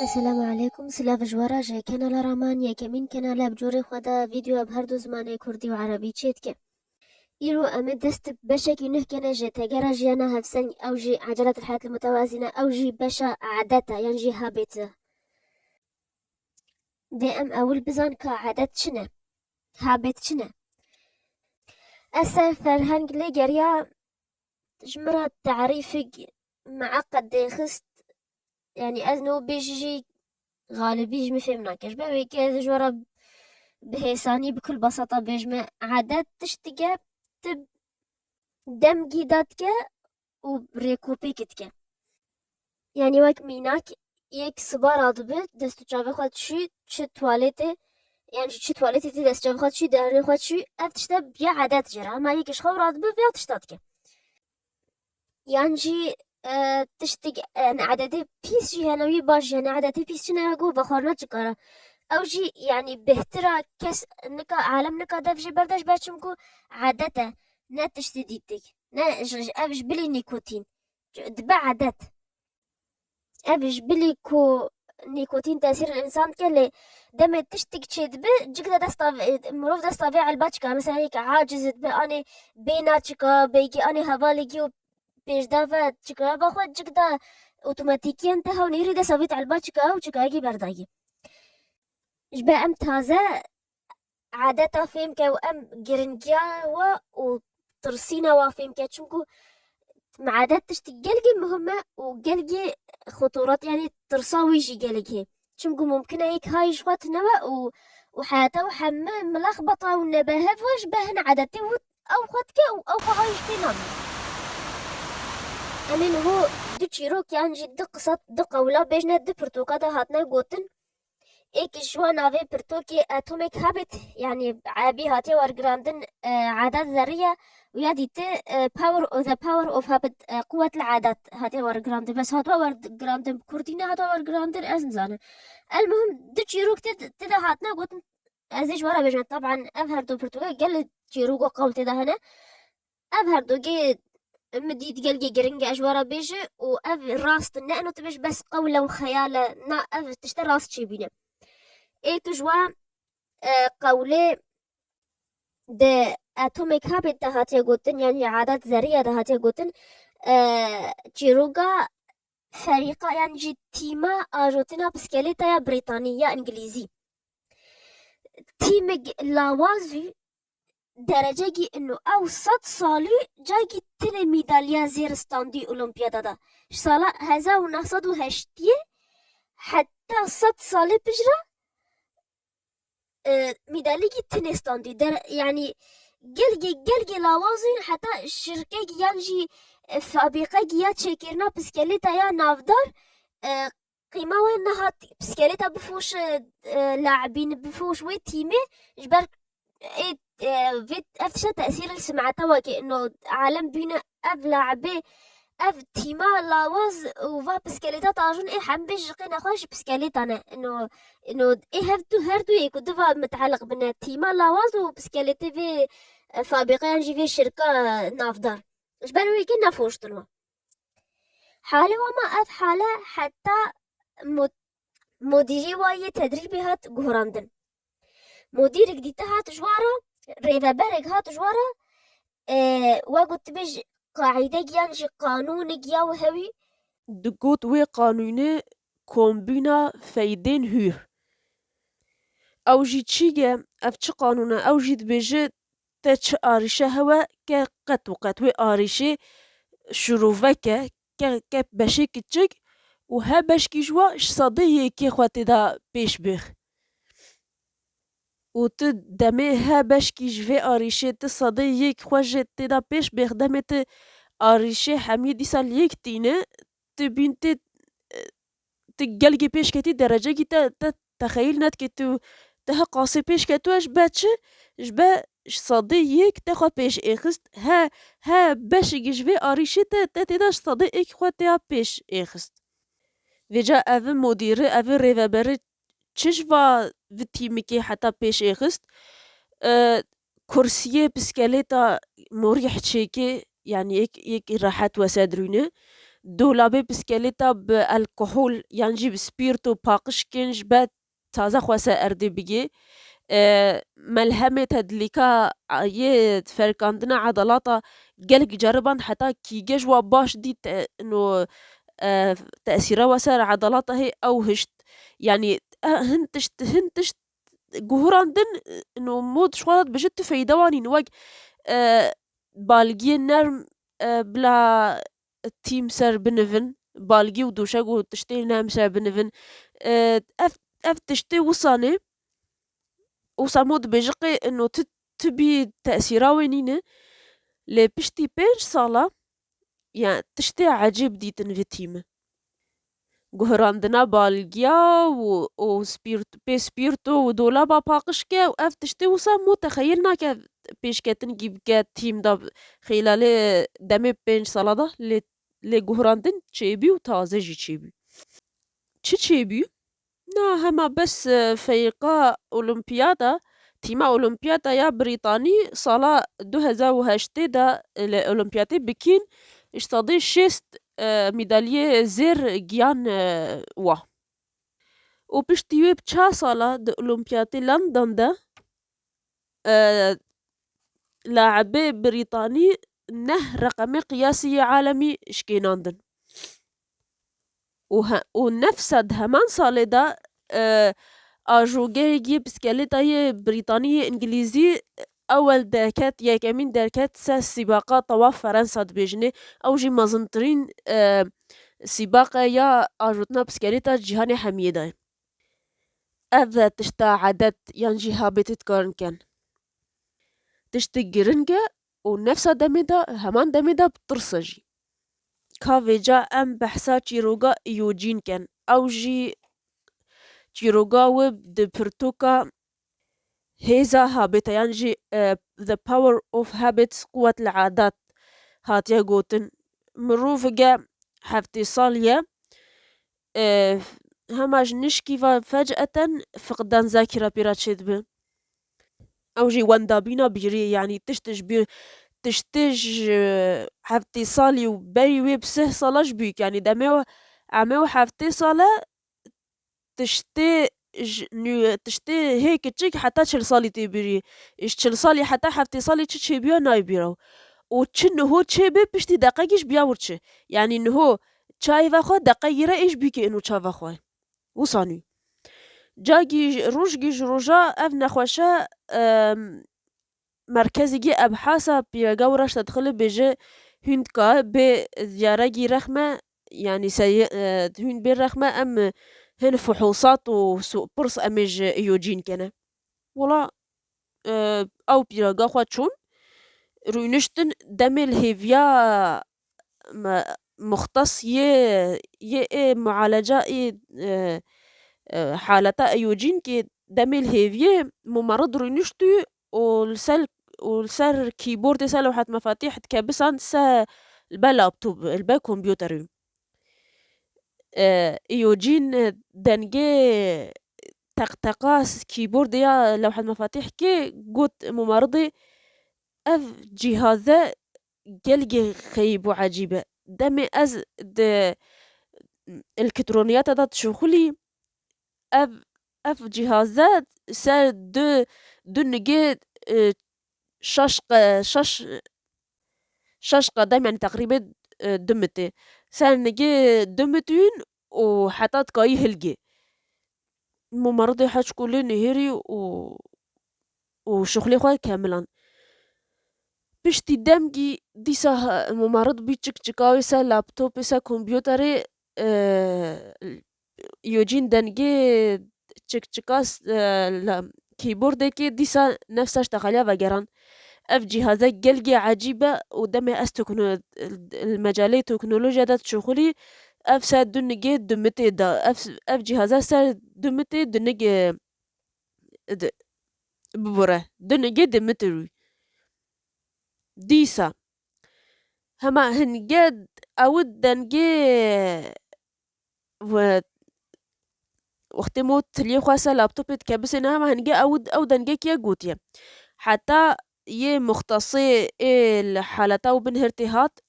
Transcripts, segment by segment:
السلام عليكم سلاف جوارا جاي كانالا رامان يا كمين كانالا بجوري خدا فيديو بهردو زماني كردي وعربي تشيتك يرو أمد دست بشك ينه كان جي تجارة جيانا هفسن أو جي عجلة الحياة المتوازنة أو جي بشا عادتا يعني جي هابت دي أم أول بزان كعادت شنا هابت شنا أسا فرهنگ لجريا جمرة تعريفك معقد دي خست يعني أزنو بيجي غالبي جمي فهمنا كش بوي كذا جورا بهيساني بكل بساطة بيجمع عادات تشتغل تب دمجي داتك وبريكوبيكتك يعني وك ميناك يك صبار بيت دستو جاوه خود شي تواليتي يعني شي تواليتي تي دست جاوه خود شي دهري خود شي افتشتا بيا عادات جرا ما يكش خور بيت بيا تشتاتك يعني جي تشتغل عاداتي بيس جي هنوي باش جي عاداتي بيس جي نهاجو بخورنا تشكارا او جي يعني بهترا كس نكا عالم نكا دفجي بردش باشمكو عادته نا تشتديتك نا افش بلي نيكوتين دبا عادات افش بلي كو نيكوتين تأثير الإنسان كله دم تشتك تشد جكدا مروف دستافي على الباتشكا مثلا هيك عاجز أنا بيناتشكا بيجي أنا هفاليكيو بيش دافا تشكا باخد جكدا اوتوماتيكيا انتهى ونيري دستافيت على الباتشكا وتشكاكي بردايي إجبا أم تازة عادتا فهمك وأم جرنجاوا وترسينا وفهمك تشمكو مع عادات تشتي جلجي مهمة وجلجي خطورات يعني ترساوي جي جلجي تشمكو ممكن هيك هاي شوات نوا وحياته وحمة ملخبطة ونباهة فوش بهن عادتي أو خدك أو خهايش فينا أمين هو دو يعني جد قصة دقة ولا بيجنا دو برتوكاتا هاتنا قوتن ایک جوان آوه پرتوکی اتمیک هابت يعني عابي هاتي ورقراندن عادات ذرية ويا ديت the power of habit قوة العادات هاتي ورقراندن بس هاتوا ورقراندن كردينا هاتوا ورقراندن أزنزانه المهم دو تشيروك تدا هاتنا قلت أزيج ورا بيجن طبعا أفهر دو برتوكا قال تشيروك وقول تدا هنا أفهر دو جي مديد قلقي قرنقة أجوارا بيجي وأف راست نأنو تبش بس قولة وخيالة نا أف تشتري راست شي بينا ایتوجوا قوله ده اتمیک هابت ده هاتی گوتن يعني عادات ذرية ده هاتی گوتن جيروغا فريقة يعني جي تيما آجوتنا بسكيليتا يا بريطانية انجليزي تيمج لاوازي درجة انه او 100 سالي جاي تنه ميدالية زير ستاندي اولمبيادا دا سالة هزا ونصد وهشتيه حتى 100 سالي بجرا ميدالية تنستاندي در يعني جلجي لاوازين حتى الشركة يانجي فابريقا يا تشكرنا بسكليتا يا نافدار قيمة وينها بسكليتا بفوش لاعبين بفوش وي تيمي جبر فيت افتشا تأثير السمعة توا كأنه عالم بينا اف لاعبي اف تيما لاواز وفا بسكليتا تاجون ايه حم بيش قينا خوش بسكليتا انه ايه هردو يكو دفا متعلق بنا تيما لاواز وبسكليتي في فابريقا ينجي في شركة نافدار اش بانو يكي نافوش تنوا حالي وما اف حالة حتى مديري واي تدريبي هات غوراندن مديرك دي هات جوارا ريفا بارك هات جوارا وقلت بيج قاعدة ينجي قانون يا وهوي دقوت وي قانوني كومبينا فايدين هير او جي تشيجا اف تش قانونا او جي دبيجي تاتش اريشا هوا كقت وقت وي اريشي شروفكا ك باشي كتشك وها باش كي جوا صديه كي خواتي دا بيش بيخ وتد دمي ها باش كي جفي اريشي تصديه كي خواجت دا بيش بيخ دمي اريشي حميدي ساليك تينا تبين تقلقي بيش كتي درجة كي تخيل نات كي تها قاسي بيش كتو جباتش جبا صديق تخوا بيش اخست ها باش يجفي اريشي تداش صديق خوا تها بيش اخست فيجا افن مدير افن ريفابر تشجفا في تيمكي حتى بيش اخست كرسي بسكاليتا مريح تشيكي يعني يك راحت وسادرونه دولابي بسكليتا بالكحول يعني جيب سبيرتو باقش كنج بات تازه خواسه اردي بگی ملهمه تدلیکا یه فرکاندنا عضلاتا گلک جربان حتى كي ججوا باش دي انه تأثيرها وسائر عضلاتها هي أو هشت يعني هنتشت جهوراندن انه مود شوالات بجد في دواني نواج بالجي نرم بلا تيم سر بنفن بالجي ودوشاجو تشتي نام سر بنفن اف تشتي وصاني وصامود بجقي انه تبي تأثيرها وينينه لبشتي بينج صالة يعني تشتي عجيب ديتن في تيم جهراندنا بالجيا و سبيرتو ودولابا باقشكا و اف تشتي وصا متخيلنا كا بيشكتن جيبكا تيم دا خلال دمي بينج صلادا لي جهراندن تشيبي و تازه جي تشيبي تشيبي نا هما بس فريقا أولمبيادا تيما أولمبيادا يا بريطاني صالة 2008 دا الأولمبيادي بكين اشتضي شيست ميدالية زير جيان وا و بشتيوي بچا صالة دا أولمبيادي لندن دا لاعبي بريطاني نه رقمي قياسي عالمي شكيناندن ونفس همان صالة دا آجوگه بسكاليتا بريطانية انجليزي اول دركات يكمين دركات سباقات طواف فرنسا دبيجني او جي مزنطرين سباقة يا آجوتنا بسكاليتا جهاني حميدة اذا تشتا عدد ينجي هابتت كارن كان تشتا جرنجة ونفسها دميدا همان دميدا بترسجي كافيجا ام بحثا چيروغا يوجين كان او جي چيروغا وب دي برتوكا هيزا هابتا يعني the power of habits قوة العادات هاتيا قوتن مروفقا حفتي صالية هماج نشكي فجأة فقدان ذاكرة بيراتشيد به أو جي واندا بينا بيري يعني تشتج حفتي صالي وبري ويبسه صلاش بيك يعني دميو عميو حفتي صالة تشتي تشتي هيك تشيك حتى تشل صالي تبري إيش تشل صالي حتى حفتي صالي تشي بيو ناي بيرو وتشن هو تشي بشتي دقيقش بياورتش يعني إنه هو تشاي فاخو دقيقة إيش بيكي إنه تشا فاخو وصاني جاجي روجا أفنا خوشا مركزي جي أبحاثا بيغاورش تدخل بيجي هندكا بزيارة رخمة يعني هند بالرخمة أم هن فحوصات وسوء برص أمج يوجين كنا ولا أو بيراغا خواتشون روينشتن دمي الهيفيا مختص معالجة حالتا يوجين كي دمي الهيفيا ممرض روينشتو والسر كيبورد لوحة مفاتيح تكابسان البا لابتوب البا كمبيوتر يوجين دنجي تقتقاس كيبورد يا لوحة مفاتيح كي قوت ممرضي اف جهازة جلجي خيب وعجيبة دمي از الكترونيات دا تشوخلي اف جهازات سر دو نجي شاش قدام يعني تقريبا دمتي سر نجي دمتين وحتى تكاي هلجي ممرضي حاج كل نهيري وشغلي خواه كاملا بشتي دمجي ديسا ممرض بيتشك تشكاوي سا لابتوب سا كمبيوتري يوجين دنجي تشك تشكاس كيبوردكي ديسا نفسها اشتغلها وجران اف جهازات جلجي عجيبة ودمي المجالات تكنولوجيا دا تشغلي اف سا دنجي دمتي دا اف جهازات سا دمتي دنجي ببره دنجي دمتي ديسا هما هنجد اود دنجي وقت موت لي خواسا لابتوب كابس انها ما هنجي او دنجي كيا قوتيا حتى يه مختصي الحالتا وبن هرتيهات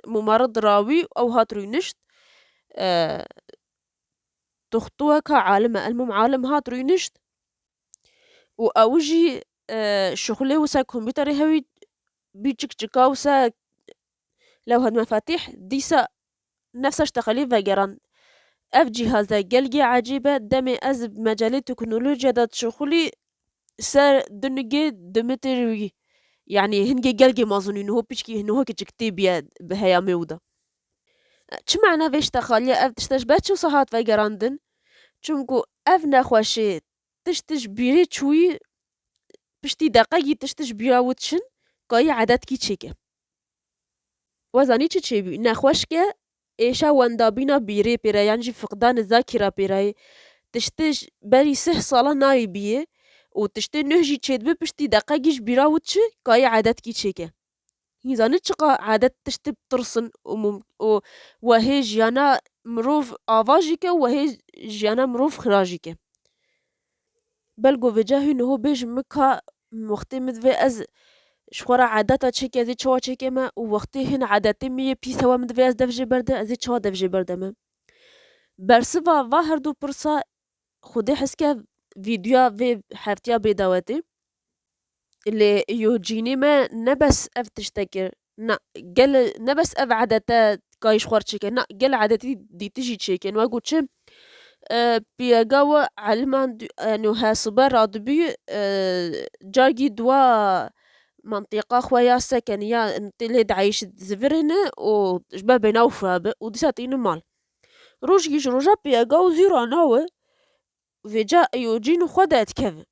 ممرض راوي أو هات روينشت تخطوها كعالمة المهم عالم هات روينشت وأوجي شغلي وسا كمبيوتري هوي بيتشكا وسا لو هاد مفاتيح ديسا نفس اشتغلي فاقران اف جهازا قلقي عجيبة دمي از بمجال التكنولوجيا دات شغلي سر دنقي دمتروي يعني هنجي قلقي ما ظنين هو بيشكي هنو هو كتكتب بهيا ميودا چه معنى فيش تخالي اف تشتش باتشو صحات فاقراندن چونكو اف نخواشي تشتش بيري چوي پشتی دقیقی تشتش بیراوتشن قای عدد کی چیکه وزانی چه بی نخوش که ایشا وندابینا بیره پیره یعنی فقدان ذاکره پیره تشتش بری 6 ساله نای بیه و تشتی نهجی چید به پشتی دقیقیش بیراوتشه قای عدد کی چیکه هیزانی چقا عدد تشتی بترسن و هی جیانا مروف آواجی که و هی جیانا مروف خراجی که بلگو وجاهی نهو بیج مکا وقتی مدوی از شخورا عادتا چکی ازی چوا چکی ما و وقتی هن عادتی میه پیسا و مدوی از دفجه برده ازی چوا دفجه برده ما برسوا و هر دو پرسا خودی حس که ویدیو و هفتیا بیداوتی اللي يوجيني ما نبس افتشتكر نا قال نبس اف عادتا كايش خوار تشيكن نا قال عادتي دي تجي تشيكن واقول تشم بيقاوة علمان انو ها صبر رادبي جاقي دوا منطقة خويا سكنية انتلي عايش زفرنا و جبا بيناو فاب وديساتين مال روش يش روجا بيقاو زيرو ناوه فيجا يوجين خودات كذا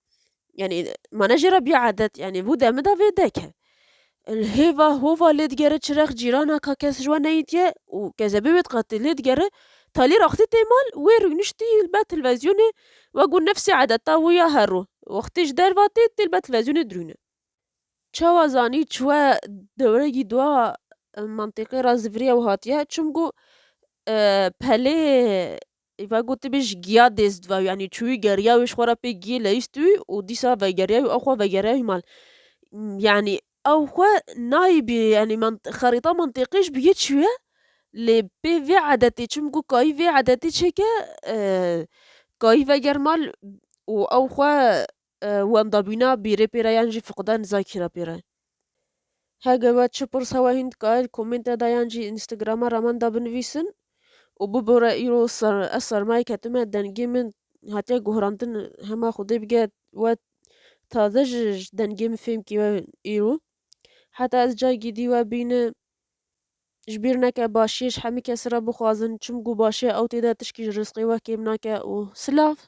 يعني ما نجرب بعدد يعني بودا مدى في داك الهيفا هوفا اللي تقرا تشرخ جيرانا كاكاس جوانا يتيا وكذا بيت قاتل اللي تقرا تالي رختي تيمال ويرو نشتي البات تلفزيوني واقول نفسي عدتا ويا هرو وقتي جدار فاتي البات تلفزيوني درونه چاوا زانی چوا دوره دوا منطقه رازفریا و هاتیه چونگو پله ایوا گوتی بیش گیا دست و یعنی چوی گریا وش خورا پی گی لیستوی و دیسا و گریا و اخوا و گریا مال يعني او خو نايبي يعني خريطة منطقيش بيت شوية لي بي في عدتي چمكو كاي في عدتي چكا كاي في جرمال و او خو واندابينا بيري بيرا ينجي فقدان ذاكرة بيرا هاگه و چه پرسا و هند که کومنت دا ينجي انستغرام رامان دا بنویسن و ببورا ایرو سرمای کتمه دنگی من هاتیا گهراندن هما خوده بگه و تازه دنگی من فهم کی و ایرو حتی از جای گیدی و بین جبیر نکه باشیش همی کس را بخوازن چم گو باشه او تیده تشکیش رزقی و کم نکه و سلاف